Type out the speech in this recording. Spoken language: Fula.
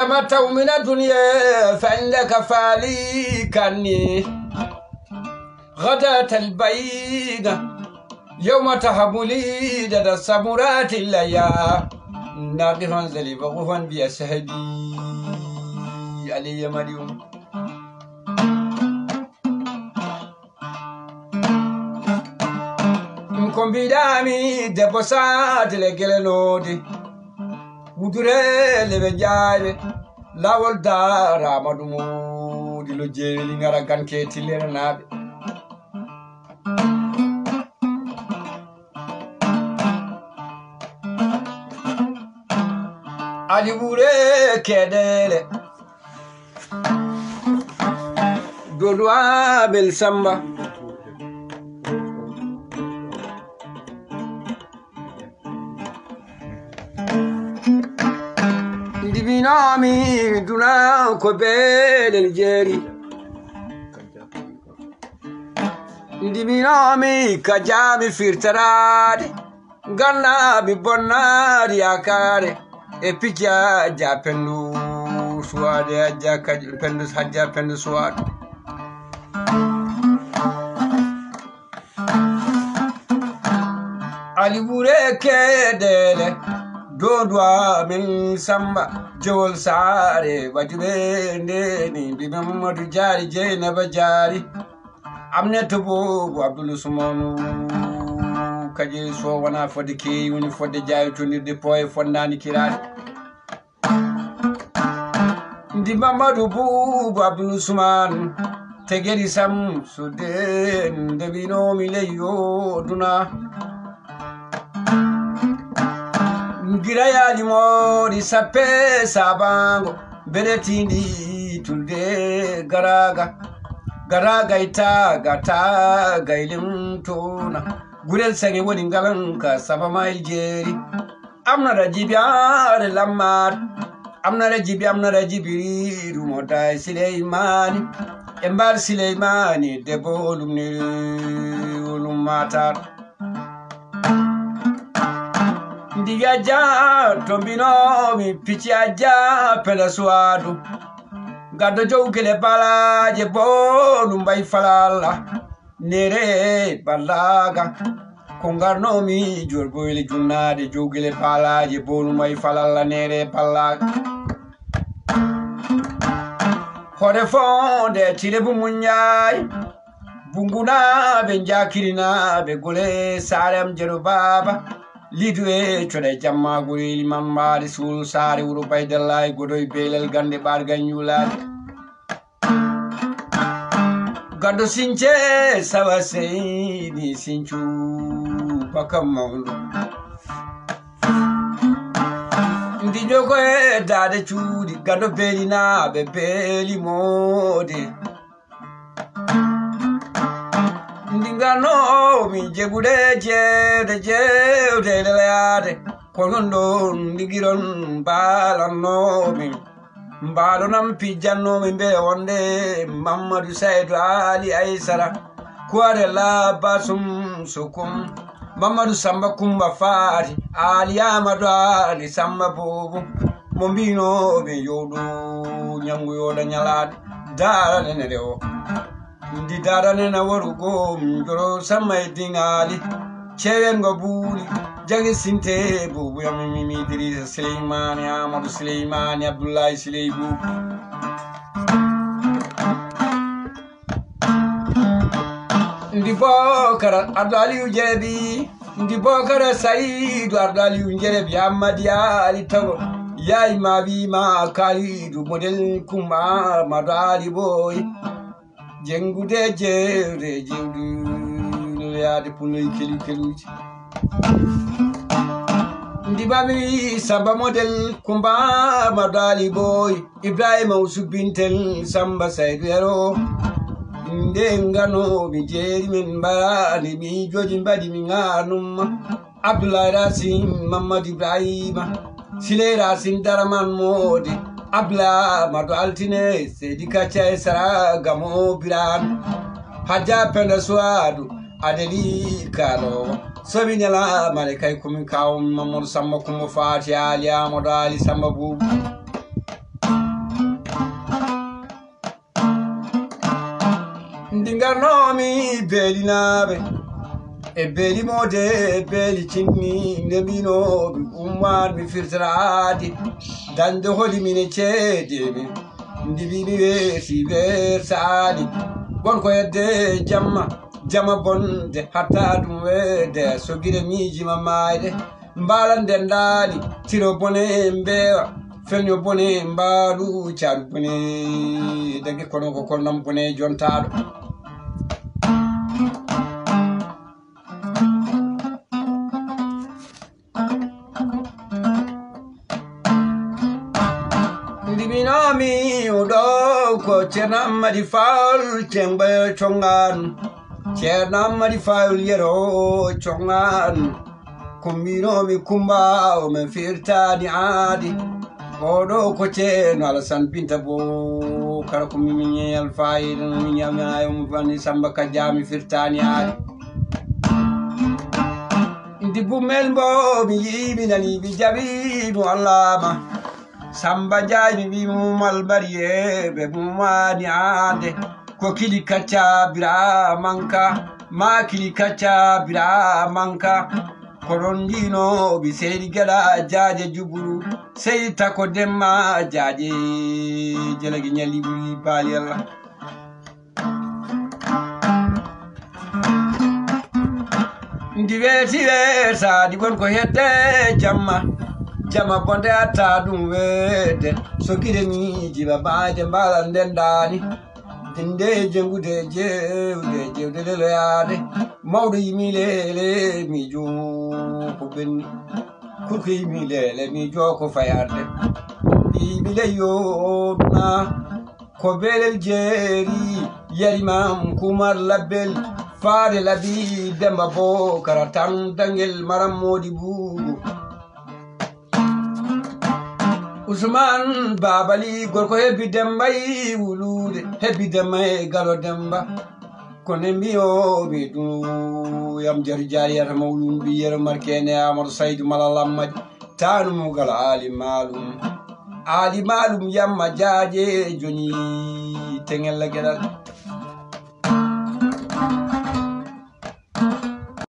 تمتع من الدنيا فإنك فالي كني غداة البعيدة يوم تهب لي دد السمرات الليا ناقفا زليبا غفا بأسهدي علي مريم مكم بدامي دبسات لجلنودي Mudure lebe jaabe lawol dara madumo di lo jeeli ngara ganke tilere naabe ali bure kedele dodwa bel samba Divinami duna ko bel jeri Divinami kajami firtarade ganna bi bonnari akare e pija japenu suade ajja pendu hajja pendu suade ali bure kedele Dodwa min samba jol sare wajube ndeni bi Mamadou Jari Jeynaba Jari amne to bo Abdul Usmanu kaje so wana fodde ke woni fodde jaayi to nirde poye fondani kirade ndi Mamadou bo Abdul Usman tegeri sam so de ndebino mi leyo duna Giraya di mori sape sabango beretindi tulde garaga ita gata gailim tona gurel sangi woni ngalanka saba mai jeri amna rajibiar lamar amna rajibi rumota Suleimani embar Suleimani debolum ni ulumata Ndiga ja tombino mi pichi aja pela suadu Gado joukele bala je bolu mbay falala Nere balaga Kongarno mi jorbo ili junade joukele bala je bolu mbay falala nere balaga Hore fonde tile bumunyai Bunguna benjakirina begole salem jeru baba Lidwe chode jamma guri mamari sul sari uru baydalay godoy belal gande bar ganyula gando sinche sawase ni sinchu pakam mawlu ndi jogo e dade chudi gando belina be beli mode Ndingano mi jegude jede leade konondo ndigiron balano mi balonam pijano mi be wonde Mamadou Saidou Ali Aissara kware la basum sukum Mamadou Samba Kumba Fati Ali Amadou Ali Samba Bobo mombino mi yodu nyangu yoda nyalade dara nene dewo Ndi darane na warugo mjoro samay dingali chewen go buli jangi sinte bubu ya mimi Idrissa Suleimani Amadou Suleimani Abdoulaye Suleibou Ndi Bokara Abdaliou Jebi Ndi Bokara Saidou Abdaliou Jebi Amadi Ali Tago Yaay mabi ma Kalidou model Kumba Madali boy Jengude jere jengu yaade punoy keluji Ndibami Samba model Kumba Madali boy Ibrahima Usubintel Samba Saidou Ndengano mi jeri min barani mi joji mbadi mi nganum Abdoulaye Racine Mamadou Ibrahima Sile Racine Daraman Modi Abla Madu Altine Seydi Kacha Sara Gamo Biran Hadja Penda Suadu Adeli Kalo Sobinyala Malekay Kumi Kaum Mamadou Samba Kumu Fati Ali Amadou Ali Samba Boubou mingarnomi beelinaɓe e beelimode beeli cinni nde mbinoɓe umman mi firtorade dande holi mine ceedemi ndibimi weeti weersali wonko yedde jamma bonde hatta ɗum weede so guire miijima mayde mbalan ndendali tiro bone mbewa feño bone mbaalu caadu bone dagi kono ko kolnam bone jontaɗo ndiminomi uɗo ko ceerno Ammady Fall cengɓe congan ceerno Ammady Fall yero congan ko mbinomi Kumba o men firtani aadi oɗo ko ceerno Alassane Binta Bo kala ko mimiñeyal fayida mi ñamnayomo fanni Samba Kadiami firtani aadi ndibbumel mbo mi yimi nani mi jaɓimo allama Samba Ndiaye mi wimo malbariyeɓe mumani ande ko kili kacca bira manka ma kili kacca bira manka koɗon jinoɓe seydi geɗa jaaje juburu sey tako demma jaaje jelagi ñalli ɓuri baali Allah ndi weeti weetadi won ko hedde jamma bonde atta ɗum weede so guire miiji babaje mbala ndendani dende jengude jewde leloyade mawɗo yimi lele miijo ko benni kurko yimi lele miijo ko fayarde yimi leyyoduna ko belel jeeri yarimam Kumar labbel faare labi Demba Bokara tan dangel maram modi buubu Ousmane Babali gorko hebbi Demba yi wulude hebbi Demba e galo Demba kono mbiyoɓe ɗum yam jari jariyata mawlum mbiyero markene Amadou Saydou Malal Ammady tanumogal Ali Malum yamma jaaje joni tengella gueɗal